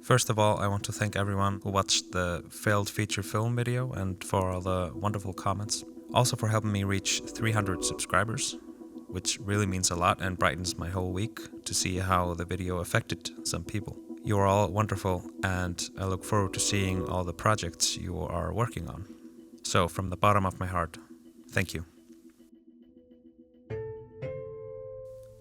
First of all, I want to thank everyone who watched the failed feature film video and for all the wonderful comments. Also for helping me reach 300 subscribers, which really means a lot and brightens my whole week to see how the video affected some people. You are all wonderful and I look forward to seeing all the projects you are working on. So from the bottom of my heart, thank you.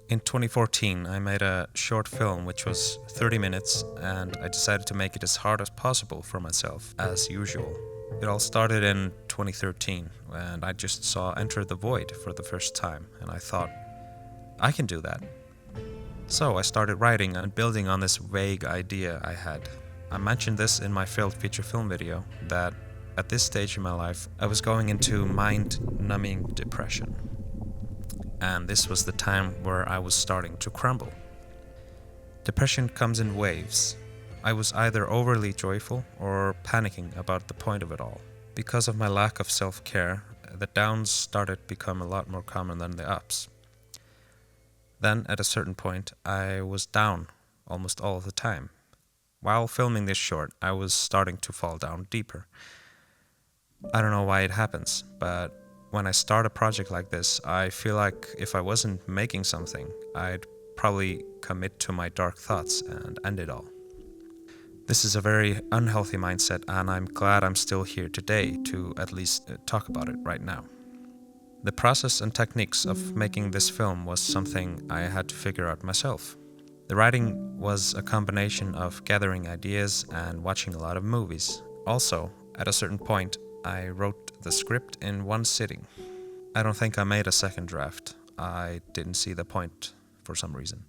In 2014, I made a short film which was 30 minutes and I decided to make it as hard as possible for myself, as usual. It all started in 2013 and I just saw Enter the Void for the first time and I thought, I can do that. So I started writing and building on this vague idea I had. I mentioned this in my failed feature film video that at this stage in my life I was going into mind-numbing depression. And this was the time where I was starting to crumble. Depression comes in waves. I was either overly joyful or panicking about the point of it all. Because of my lack of self-care, the downs started to become a lot more common than the ups. Then, at a certain point, I was down almost all of the time. While filming this short, I was starting to fall down deeper. I don't know why it happens, but when I start a project like this, I feel like if I wasn't making something, I'd probably commit to my dark thoughts and end it all. This is a very unhealthy mindset and I'm glad I'm still here today to at least talk about it right now. The process and techniques of making this film was something I had to figure out myself. The writing was a combination of gathering ideas and watching a lot of movies. Also, at a certain point, I wrote the script in one sitting. I don't think I made a second draft. I didn't see the point for some reason.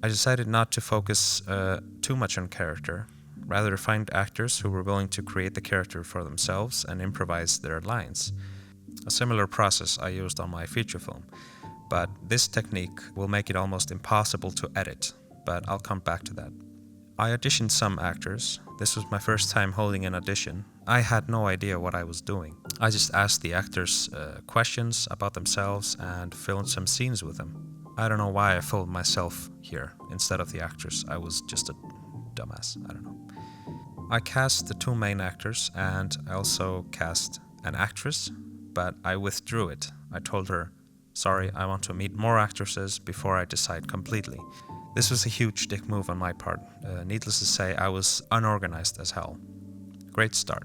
I decided not to focus too much on character, rather find actors who were willing to create the character for themselves and improvise their lines. A similar process I used on my feature film, but this technique will make it almost impossible to edit, but I'll come back to that. I auditioned some actors. This was my first time holding an audition. I had no idea what I was doing. I just asked the actors questions about themselves and filmed some scenes with them. I don't know why I filmed myself here instead of the actors. I was just a dumbass, I don't know. I cast the two main actors and I also cast an actress, but I withdrew it. I told her, sorry, I want to meet more actresses before I decide completely. This was a huge dick move on my part. Needless to say, I was unorganized as hell. Great start.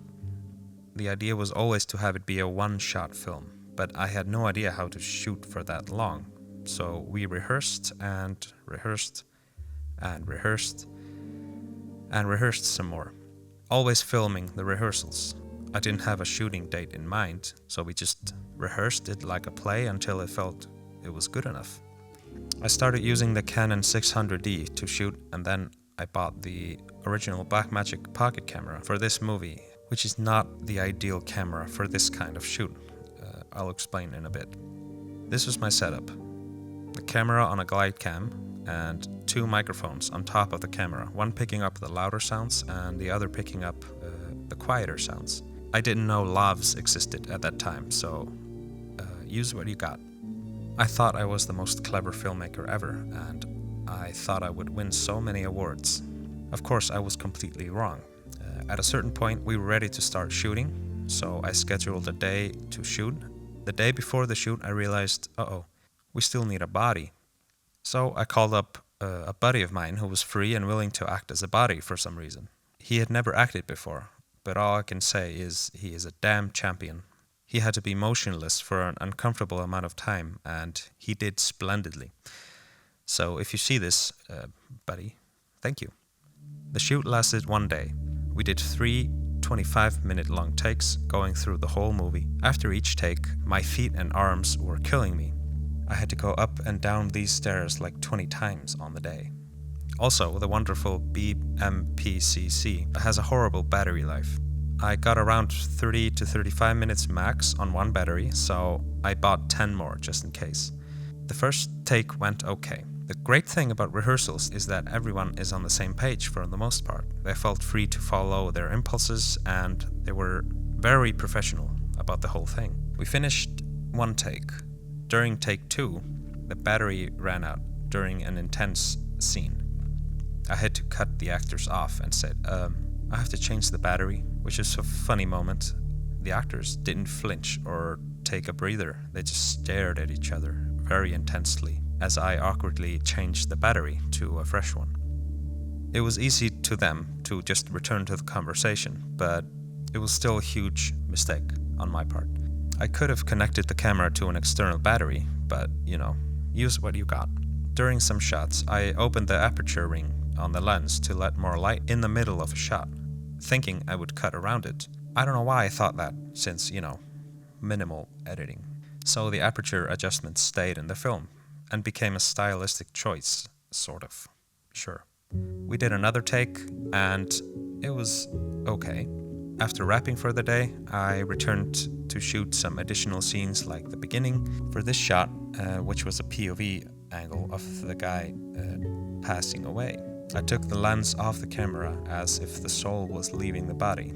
The idea was always to have it be a one-shot film, but I had no idea how to shoot for that long. So we rehearsed and rehearsed and rehearsed and rehearsed some more. Always filming the rehearsals. I didn't have a shooting date in mind, so we just rehearsed it like a play until it felt it was good enough. I started using the Canon 600D to shoot and then I bought the original Blackmagic pocket camera for this movie, which is not the ideal camera for this kind of shoot. I'll explain in a bit. This was my setup. The camera on a glide cam and two microphones on top of the camera, one picking up the louder sounds and the other picking up the quieter sounds. I didn't know lavs existed at that time, so use what you got. I thought I was the most clever filmmaker ever, and I thought I would win so many awards. Of course, I was completely wrong. At a certain point, we were ready to start shooting, so I scheduled a day to shoot. The day before the shoot, I realized, we still need a body. So I called up a buddy of mine who was free and willing to act as a body for some reason. He had never acted before, but all I can say is he is a damn champion. He had to be motionless for an uncomfortable amount of time, and he did splendidly. So if you see this, buddy, thank you. The shoot lasted one day. We did 3 25-minute long takes, going through the whole movie. After each take, my feet and arms were killing me. I had to go up and down these stairs like 20 times on the day. Also, the wonderful BMPCC has a horrible battery life. I got around 30 to 35 minutes max on one battery, so I bought 10 more just in case. The first take went okay. The great thing about rehearsals is that everyone is on the same page for the most part. They felt free to follow their impulses and they were very professional about the whole thing. We finished one take. During take 2, the battery ran out during an intense scene. I had to cut the actors off and said, I have to change the battery, which is a funny moment. The actors didn't flinch or take a breather. They just stared at each other very intensely as I awkwardly changed the battery to a fresh one. It was easy to them to just return to the conversation, but it was still a huge mistake on my part. I could have connected the camera to an external battery, but, use what you got. During some shots, I opened the aperture ring on the lens to let more light in the middle of a shot, thinking I would cut around it. I don't know why I thought that, since, minimal editing. So the aperture adjustment stayed in the film and became a stylistic choice, sort of. Sure. We did another take, and it was okay. After wrapping for the day, I returned to shoot some additional scenes like the beginning for this shot, which was a POV angle of the guy passing away. I took the lens off the camera as if the soul was leaving the body.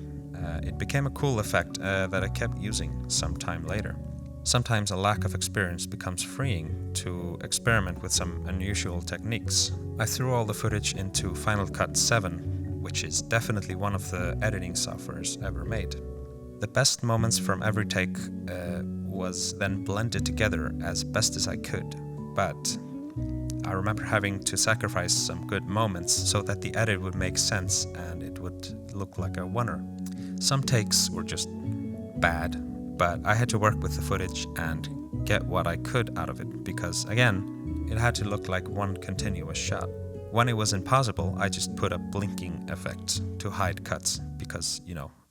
It became a cool effect that I kept using some time later. Sometimes a lack of experience becomes freeing to experiment with some unusual techniques. I threw all the footage into Final Cut 7, which is definitely one of the editing softwares ever made. The best moments from every take was then blended together as best as I could, but I remember having to sacrifice some good moments so that the edit would make sense and it would look like a oneer. Some takes were just bad, but I had to work with the footage and get what I could out of it because, again, it had to look like one continuous shot. When it was impossible, I just put a blinking effect to hide cuts because,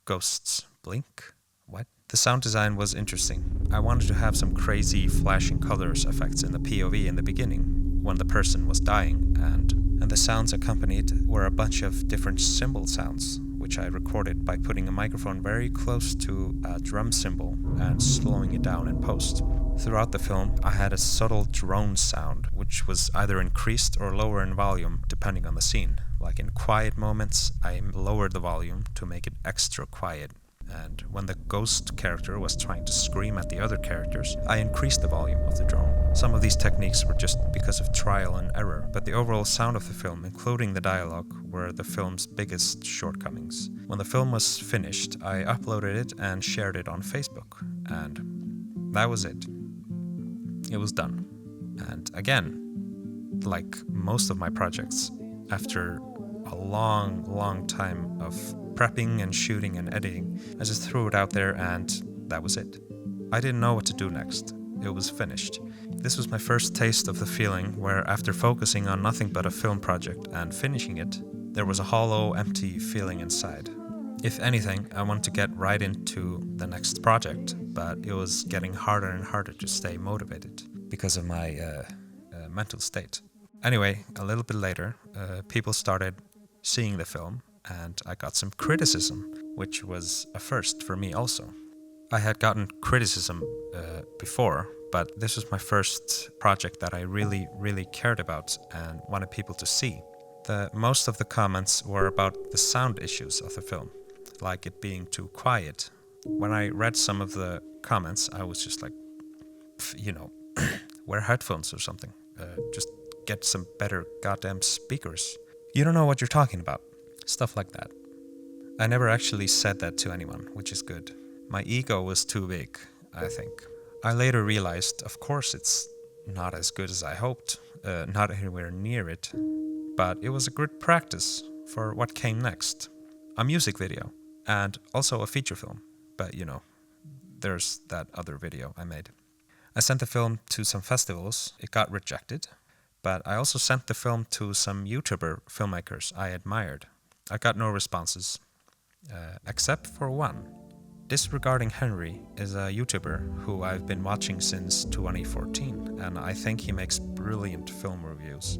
ghosts blink? What? The sound design was interesting. I wanted to have some crazy flashing colors effects in the POV in the beginning when the person was dying, and the sounds accompanied were a bunch of different cymbal sounds, which I recorded by putting a microphone very close to a drum cymbal and slowing it down in post. Throughout the film, I had a subtle drone sound, which was either increased or lower in volume depending on the scene. Like in quiet moments, I lowered the volume to make it extra quiet. And when the ghost character was trying to scream at the other characters, I increased the volume of the drone. Some of these techniques were just because of trial and error, but the overall sound of the film, including the dialogue, were the film's biggest shortcomings. When the film was finished, I uploaded it and shared it on Facebook, and that was it. It was done. And again, like most of my projects, after a long time of prepping and shooting and editing, I just threw it out there and that was it. I didn't know what to do next. It was finished. This was my first taste of the feeling where after focusing on nothing but a film project and finishing it, there was a hollow, empty feeling inside. If anything, I wanted to get right into the next project, but it was getting harder and harder to stay motivated because of my mental state. Anyway, a little bit later, people started seeing the film, and I got some criticism, which was a first for me also. I had gotten criticism before, but this was my first project that I really cared about and wanted people to see. Most of the comments were about the sound issues of the film, like it being too quiet. When I read some of the comments, I was just like, wear headphones or something. Just get some better goddamn speakers. You don't know what you're talking about. Stuff like that. I never actually said that to anyone, which is good. My ego was too big, I think. I later realized, of course, it's not as good as I hoped, not anywhere near it, but it was a good practice for what came next. A music video, and also a feature film, but there's that other video I made. I sent the film to some festivals. It got rejected, but I also sent the film to some YouTuber filmmakers I admired. I got no responses, except for one. Disregarding Henry is a YouTuber who I've been watching since 2014, and I think he makes brilliant film reviews.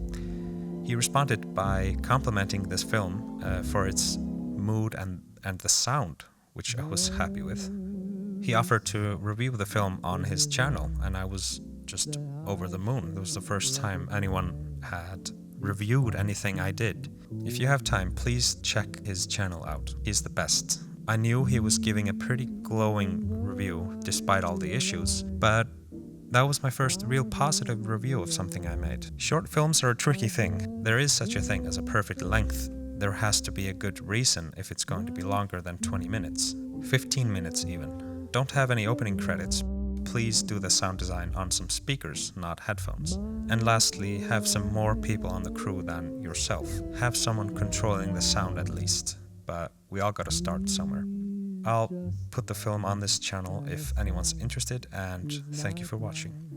He responded by complimenting this film for its mood and the sound, which I was happy with. He offered to review the film on his channel, and I was just over the moon. It was the first time anyone had reviewed anything I did. If you have time, please check his channel out. He's the best. I knew he was giving a pretty glowing review despite all the issues, but That was my first real positive review of something I made. Short films are a tricky thing. There is such a thing as a perfect length. There has to be a good reason if it's going to be longer than 20 minutes. 15 minutes even. Don't have any opening credits. Please do the sound design on some speakers, not headphones. And lastly, have some more people on the crew than yourself. Have someone controlling the sound at least. But we all gotta start somewhere. I'll put the film on this channel if anyone's interested, and thank you for watching.